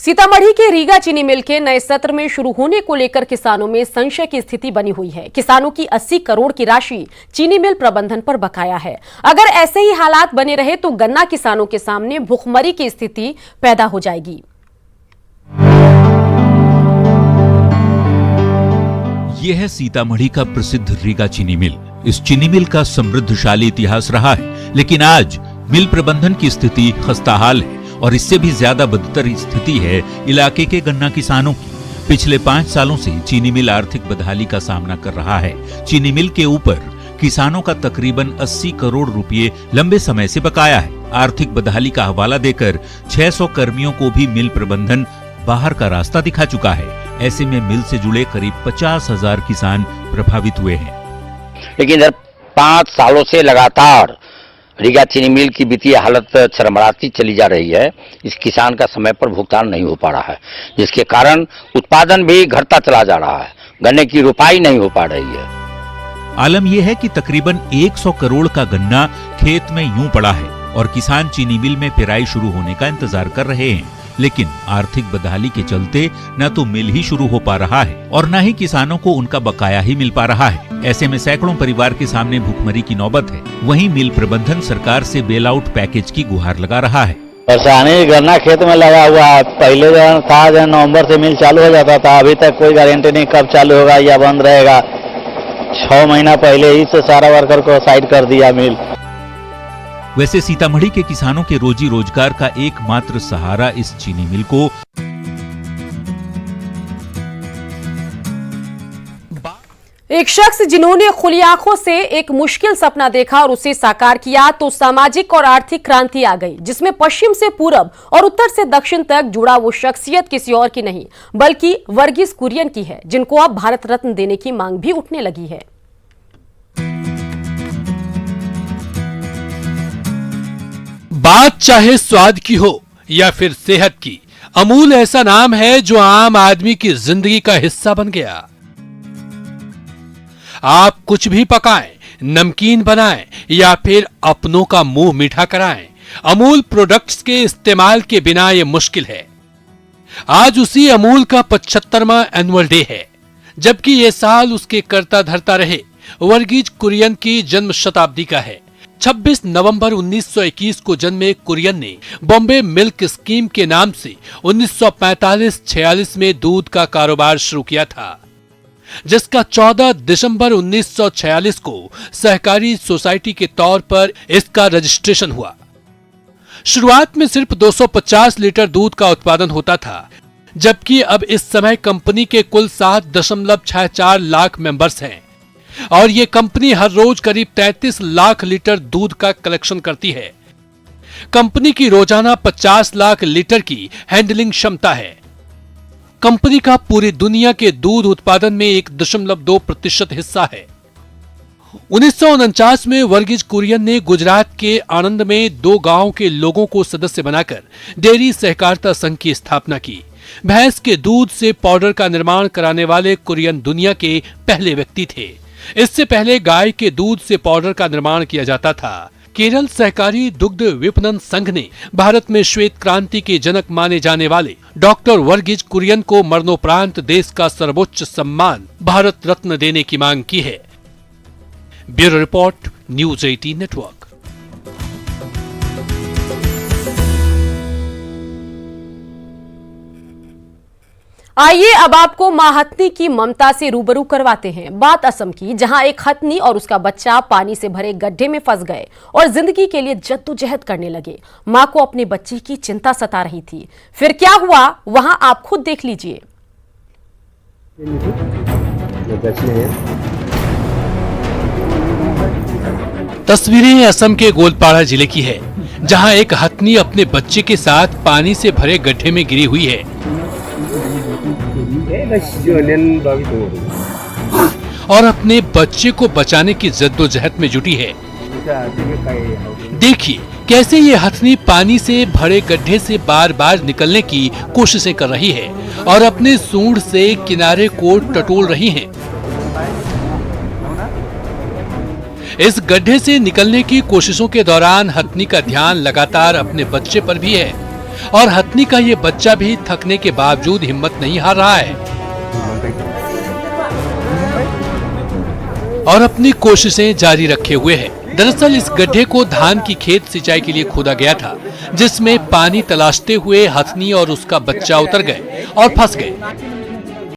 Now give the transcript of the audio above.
सीतामढ़ी के रीगा चीनी मिल के नए सत्र में शुरू होने को लेकर किसानों में संशय की स्थिति बनी हुई है। किसानों की 80 करोड़ की राशि चीनी मिल प्रबंधन पर बकाया है। अगर ऐसे ही हालात बने रहे तो गन्ना किसानों के सामने भुखमरी की स्थिति पैदा हो जाएगी। यह है सीतामढ़ी का प्रसिद्ध रीगा चीनी मिल। इस चीनी मिल का समृद्धशाली इतिहास रहा है, लेकिन आज मिल प्रबंधन की स्थिति खस्ताहाल है और इससे भी ज्यादा बदतर स्थिति है इलाके के गन्ना किसानों की। पिछले 5 सालों से चीनी मिल आर्थिक बदहाली का सामना कर रहा है। चीनी मिल के ऊपर किसानों का तकरीबन 80 करोड़ रुपए लंबे समय से बकाया है। आर्थिक बदहाली का हवाला देकर 600 कर्मियों को भी मिल प्रबंधन बाहर का रास्ता दिखा चुका है। ऐसे में मिल से जुड़े करीब 50,000 किसान प्रभावित हुए हैं। लेकिन इधर 5 सालों से लगातार रीगा चीनी मिल की वित्तीय हालत चरमराती चली जा रही है। इस किसान का समय पर भुगतान नहीं हो पा रहा है, जिसके कारण उत्पादन भी घटता चला जा रहा है। गन्ने की रुपाई नहीं हो पा रही है। आलम यह है कि तकरीबन 100 करोड़ का गन्ना खेत में यूं पड़ा है और किसान चीनी मिल में पेराई शुरू होने का इंतजार कर रहे हैं, लेकिन आर्थिक बदहाली के चलते न तो मिल ही शुरू हो पा रहा है और न ही किसानों को उनका बकाया ही मिल पा रहा है। ऐसे में सैकड़ों परिवार के सामने भुखमरी की नौबत है। वहीं मिल प्रबंधन सरकार से बेल आउट पैकेज की गुहार लगा रहा है। परेशानी गन्ना खेत में लगा हुआ है। पहले जो था नवंबर से मिल चालू हो जाता था, अभी तक कोई गारंटी नहीं कब चालू होगा या बंद रहेगा। 6 महीना पहले ही से सारा वर्कर को साइड कर दिया मिल। वैसे सीतामढ़ी के किसानों के रोजी रोजगार का एकमात्र सहारा इस चीनी मिल को एक शख्स जिन्होंने खुली आंखों से एक मुश्किल सपना देखा और उसे साकार किया तो सामाजिक और आर्थिक क्रांति आ गई, जिसमें पश्चिम से पूरब और उत्तर से दक्षिण तक जुड़ा वो शख्सियत किसी और की नहीं बल्कि वर्गीज कुरियन की है, जिनको अब भारत रत्न देने की मांग भी उठने लगी है। बात चाहे स्वाद की हो या फिर सेहत की, अमूल ऐसा नाम है जो आम आदमी की जिंदगी का हिस्सा बन गया। आप कुछ भी पकाएं, नमकीन बनाएं या फिर अपनों का मुंह मीठा कराएं, अमूल प्रोडक्ट्स के इस्तेमाल के बिना यह मुश्किल है। आज उसी अमूल का 75वां एनुअल डे है, जबकि यह साल उसके करता धरता रहे वर्गीज कुरियन की जन्म शताब्दी का है। 26 नवंबर 1921 को जन्मे कुरियन ने बॉम्बे मिल्क स्कीम के नाम से 1945-46 में दूध का कारोबार शुरू किया था, जिसका 14 दिसंबर 1946 को सहकारी सोसाइटी के तौर पर इसका रजिस्ट्रेशन हुआ। शुरुआत में सिर्फ 250 लीटर दूध का उत्पादन होता था, जबकि अब इस समय कंपनी के कुल 7.64 लाख मेंबर्स हैं और ये कंपनी हर रोज करीब 33 लाख लीटर दूध का कलेक्शन करती है। कंपनी की रोजाना 50 लाख लीटर की हैंडलिंग क्षमता है। कंपनी का पूरी दुनिया के दूध उत्पादन में 1.2% हिस्सा है। 1949 में वर्गीज कुरियन ने गुजरात के आणंद में 2 गांव के लोगों को सदस्य बनाकर डेयरी सहकारिता संघ की स्थापना की। भैंस के दूध से पाउडर का निर्माण कराने वाले कुरियन दुनिया के पहले व्यक्ति थे। इससे पहले गाय के दूध से पाउडर का निर्माण किया जाता था। केरल सहकारी दुग्ध विपणन संघ ने भारत में श्वेत क्रांति के जनक माने जाने वाले डॉक्टर वर्गीज कुरियन को मरणोपरांत देश का सर्वोच्च सम्मान भारत रत्न देने की मांग की है। Bureau report, news 18 network. आइए अब आपको मां हथनी की ममता से रूबरू करवाते हैं। बात असम की, जहां एक हथनी और उसका बच्चा पानी से भरे गड्ढे में फंस गए और जिंदगी के लिए जद्दोजहद करने लगे। मां को अपने बच्चे की चिंता सता रही थी। फिर क्या हुआ, वहां आप खुद देख लीजिए। तस्वीरें असम के गोलपाड़ा जिले की है, जहां एक हथनी अपने बच्चे के साथ पानी से भरे गड्ढे में गिरी हुई है और अपने बच्चे को बचाने की जद्दोजहद में जुटी है। देखिए कैसे ये हथनी पानी से भरे गड्ढे से बार बार निकलने की कोशिशें कर रही है और अपने सूंड से किनारे को टटोल रही है। इस गड्ढे से निकलने की कोशिशों के दौरान हथनी का ध्यान लगातार अपने बच्चे पर भी है। और हथनी का ये बच्चा भी थकने के बावजूद हिम्मत नहीं हार रहा है और अपनी कोशिशें जारी रखे हुए है। दरअसल इस गड्ढे को धान की खेत सिंचाई के लिए खोदा गया था, जिसमें पानी तलाशते हुए हथनी और उसका बच्चा उतर गए और फंस गए।